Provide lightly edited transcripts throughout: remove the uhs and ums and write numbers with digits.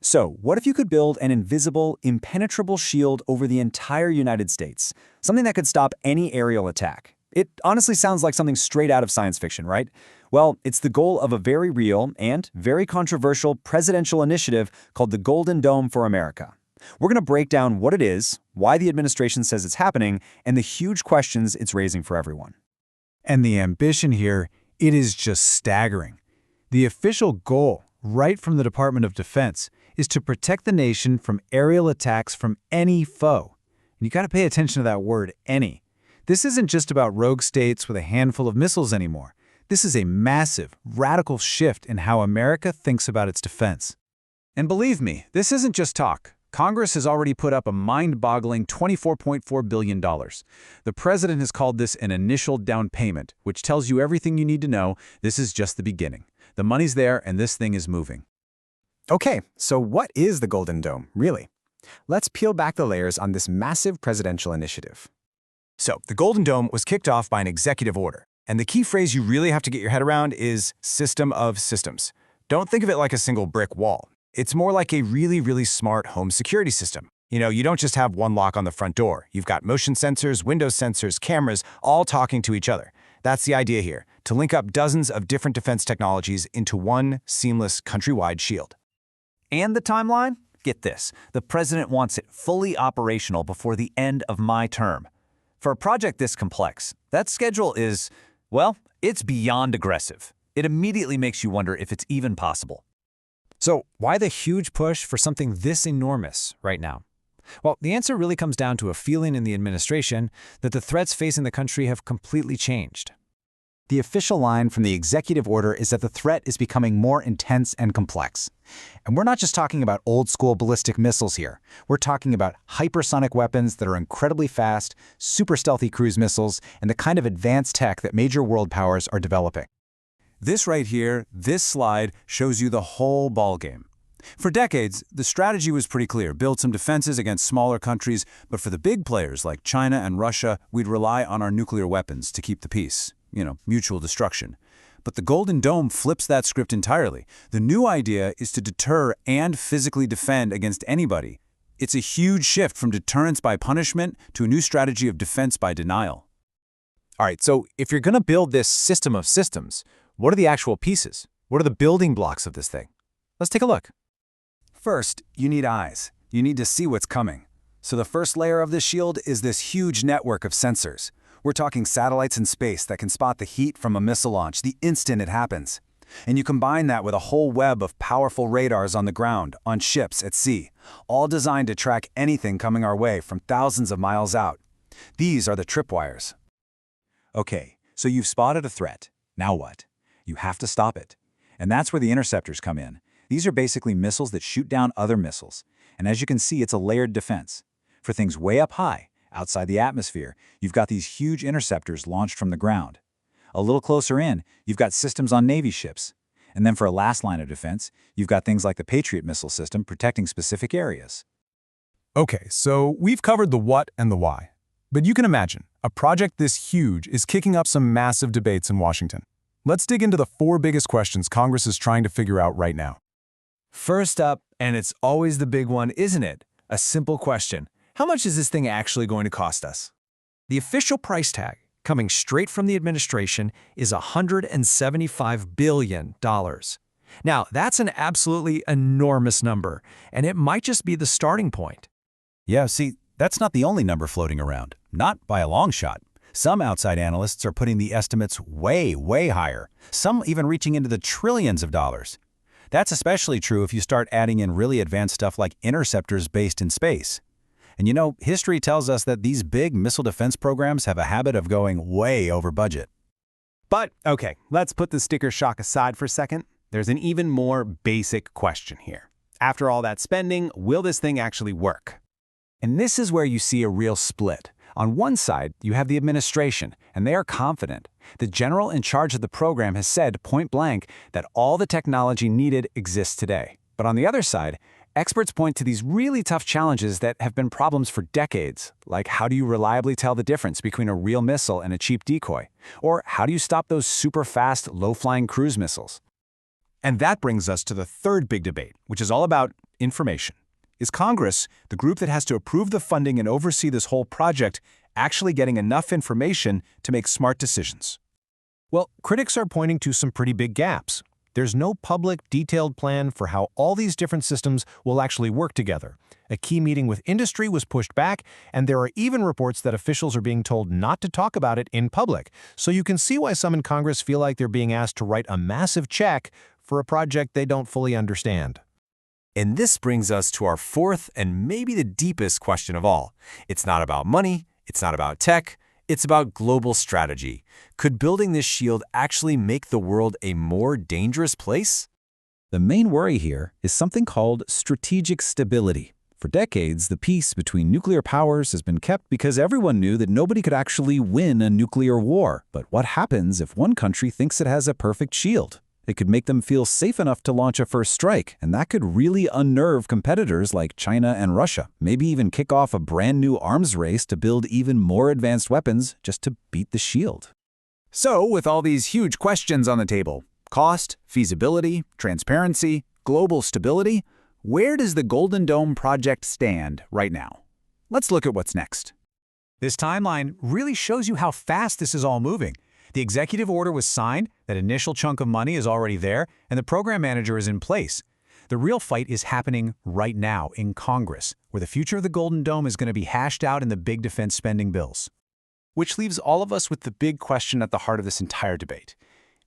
So, what if you could build an invisible, impenetrable shield over the entire United States? Something that could stop any aerial attack. It honestly sounds like something straight out of science fiction, right? Well, it's the goal of a very real and very controversial presidential initiative called the Golden Dome for America. We're going to break down what it is, why the administration says it's happening, and the huge questions it's raising for everyone. And the ambition here, it is just staggering. The official goal, right from the Department of Defense, is to protect the nation from aerial attacks from any foe. And you got to pay attention to that word, any. This isn't just about rogue states with a handful of missiles anymore. This is a massive, radical shift in how America thinks about its defense. And believe me, this isn't just talk. Congress has already put up a mind-boggling $24.4 billion. The president has called this an initial down payment, which tells you everything you need to know. This is just the beginning. The money's there, and this thing is moving. Okay, so what is the Golden Dome, really? Let's peel back the layers on this massive presidential initiative. So, the Golden Dome was kicked off by an executive order. And the key phrase you really have to get your head around is system of systems. Don't think of it like a single brick wall. It's more like a really, really smart home security system. You know, you don't just have one lock on the front door. You've got motion sensors, window sensors, cameras, all talking to each other. That's the idea here, to link up dozens of different defense technologies into one seamless countrywide shield. And the timeline? Get this, the president wants it fully operational before the end of my term. For a project this complex, that schedule is, well, it's beyond aggressive. It immediately makes you wonder if it's even possible. So why the huge push for something this enormous right now? Well, the answer really comes down to a feeling in the administration that the threats facing the country have completely changed. The official line from the executive order is that the threat is becoming more intense and complex. And we're not just talking about old-school ballistic missiles here. We're talking about hypersonic weapons that are incredibly fast, super stealthy cruise missiles, and the kind of advanced tech that major world powers are developing. This right here, this slide, shows you the whole ballgame. For decades, the strategy was pretty clear. Build some defenses against smaller countries, but for the big players like China and Russia, we'd rely on our nuclear weapons to keep the peace. You know, mutual destruction. But the Golden Dome flips that script entirely. The new idea is to deter and physically defend against anybody. It's a huge shift from deterrence by punishment to a new strategy of defense by denial. All right, so if you're going to build this system of systems, what are the actual pieces? What are the building blocks of this thing? Let's take a look. First, you need eyes. You need to see what's coming. So the first layer of this shield is this huge network of sensors. We're talking satellites in space that can spot the heat from a missile launch the instant it happens. And you combine that with a whole web of powerful radars on the ground, on ships, at sea, all designed to track anything coming our way from thousands of miles out. These are the tripwires. Okay, so you've spotted a threat. Now what? You have to stop it. And that's where the interceptors come in. These are basically missiles that shoot down other missiles. And as you can see, it's a layered defense. For things way up high, outside the atmosphere, you've got these huge interceptors launched from the ground. A little closer in, you've got systems on Navy ships. And then for a last line of defense, you've got things like the Patriot missile system protecting specific areas. Okay, so we've covered the what and the why. But you can imagine, a project this huge is kicking up some massive debates in Washington. Let's dig into the 4 biggest questions Congress is trying to figure out right now. First up, and it's always the big one, isn't it? A simple question. How much is this thing actually going to cost us? The official price tag, coming straight from the administration, is $175 billion. Now, that's an absolutely enormous number, and it might just be the starting point. Yeah, see, that's not the only number floating around. Not by a long shot. Some outside analysts are putting the estimates way, way higher, some even reaching into the trillions of dollars. That's especially true if you start adding in really advanced stuff like interceptors based in space. And you know, history tells us that these big missile defense programs have a habit of going way over budget. But, okay, let's put the sticker shock aside for a second. There's an even more basic question here. After all that spending, will this thing actually work? And this is where you see a real split. On one side, you have the administration, and they are confident. The general in charge of the program has said point blank that all the technology needed exists today. But on the other side, experts point to these really tough challenges that have been problems for decades, like how do you reliably tell the difference between a real missile and a cheap decoy? Or how do you stop those super fast, low-flying cruise missiles? And that brings us to the third big debate, which is all about information. Is Congress, the group that has to approve the funding and oversee this whole project, actually getting enough information to make smart decisions? Well, critics are pointing to some pretty big gaps. There's no public, detailed plan for how all these different systems will actually work together. A key meeting with industry was pushed back, and there are even reports that officials are being told not to talk about it in public. So you can see why some in Congress feel like they're being asked to write a massive check for a project they don't fully understand. And this brings us to our fourth and maybe the deepest question of all. It's not about money, it's not about tech, it's about global strategy. Could building this shield actually make the world a more dangerous place? The main worry here is something called strategic stability. For decades, the peace between nuclear powers has been kept because everyone knew that nobody could actually win a nuclear war. But what happens if one country thinks it has a perfect shield? It could make them feel safe enough to launch a first strike, and that could really unnerve competitors like China and Russia, maybe even kick off a brand new arms race to build even more advanced weapons just to beat the shield. So, with all these huge questions on the table, cost, feasibility, transparency, global stability, where does the Golden Dome project stand right now? Let's look at what's next. This timeline really shows you how fast this is all moving. The executive order was signed, that initial chunk of money is already there, and the program manager is in place. The real fight is happening right now in Congress, where the future of the Golden Dome is going to be hashed out in the big defense spending bills. Which leaves all of us with the big question at the heart of this entire debate.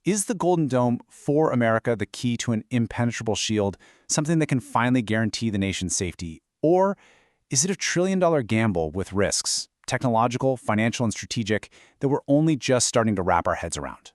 Is the Golden Dome for America the key to an impenetrable shield, something that can finally guarantee the nation's safety? Or is it a trillion-dollar gamble with risks, technological, financial, and strategic, that we're only just starting to wrap our heads around?